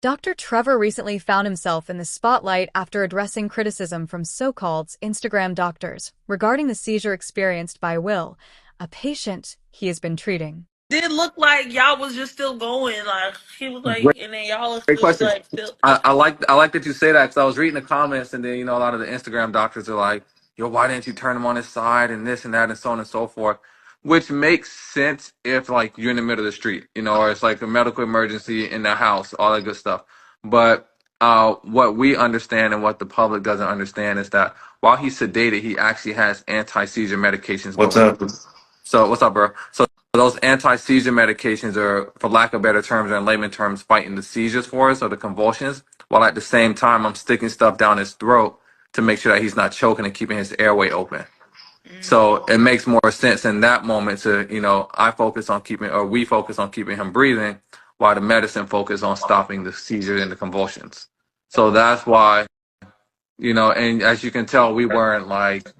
Dr. Trevor recently found himself in the spotlight after addressing criticism from so-called Instagram doctors regarding the seizure experienced by Will, a patient he has been treating. Did look like y'all was just still going. Like he was like, Great, and then y'all was great just question. like still. I like that you say that because I was reading the comments and then a lot of the Instagram doctors are like, "Yo, why didn't you turn him on his side and this and that and so on and so forth," which makes sense if like you're in the middle of the street, or it's like a medical emergency in the house, all that good stuff. But what we understand and what the public doesn't understand is that while he's sedated, he actually has anti-seizure medications What's going. up? So what's up, bro? So those anti-seizure medications are, for lack of better terms or in layman terms, fighting the seizures for us or the convulsions, while at the same time I'm sticking stuff down his throat to make sure that he's not choking and keeping his airway open. So it makes more sense in that moment to, I focus on keeping, or we focus on keeping him breathing, while the medicine focus on stopping the seizures and the convulsions. So that's why, and as you can tell, we weren't like,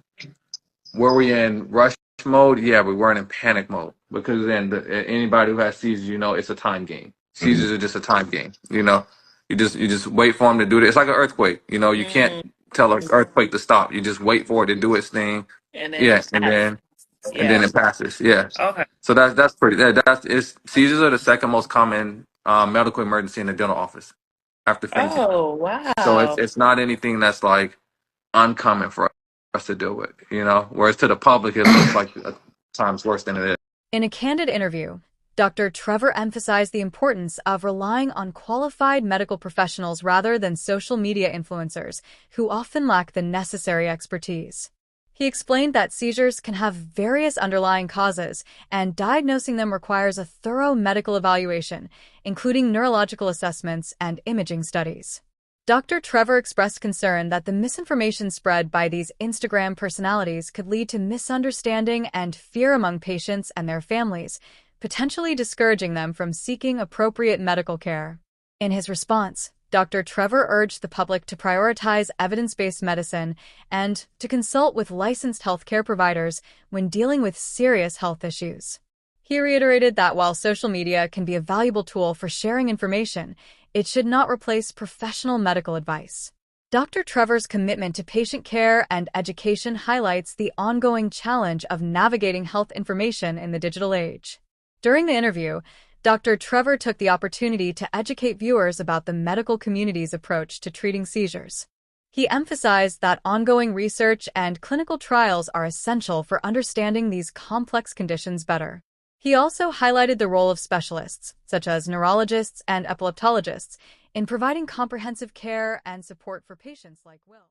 were we in rush mode? Yeah, we weren't in panic mode because then anybody who has seizures, it's a time game. Seizures are just a time game. You just wait for them to do it. It's like an earthquake. You can't Mm, tell an earthquake to stop. You just wait for it to do its thing. and then Yeah, it and passed. then Yeah. it passes. Yeah. Okay. So that's pretty. That's it's seizures are the second most common medical emergency in the dental office after fainting. Oh So it's wow. it's not anything that's like uncommon for us to deal with, whereas to the public, it looks like times worse than it is. In a candid interview, Dr. Trevor emphasized the importance of relying on qualified medical professionals rather than social media influencers who often lack the necessary expertise. He explained that seizures can have various underlying causes, and diagnosing them requires a thorough medical evaluation, including neurological assessments and imaging studies. Dr. Trevor expressed concern that the misinformation spread by these Instagram personalities could lead to misunderstanding and fear among patients and their families, potentially discouraging them from seeking appropriate medical care. In his response, Dr. Trevor urged the public to prioritize evidence-based medicine and to consult with licensed healthcare providers when dealing with serious health issues. He reiterated that while social media can be a valuable tool for sharing information, it should not replace professional medical advice. Dr. Trevor's commitment to patient care and education highlights the ongoing challenge of navigating health information in the digital age. During the interview, Dr. Trevor took the opportunity to educate viewers about the medical community's approach to treating seizures. He emphasized that ongoing research and clinical trials are essential for understanding these complex conditions better. He also highlighted the role of specialists, such as neurologists and epileptologists, in providing comprehensive care and support for patients like Will.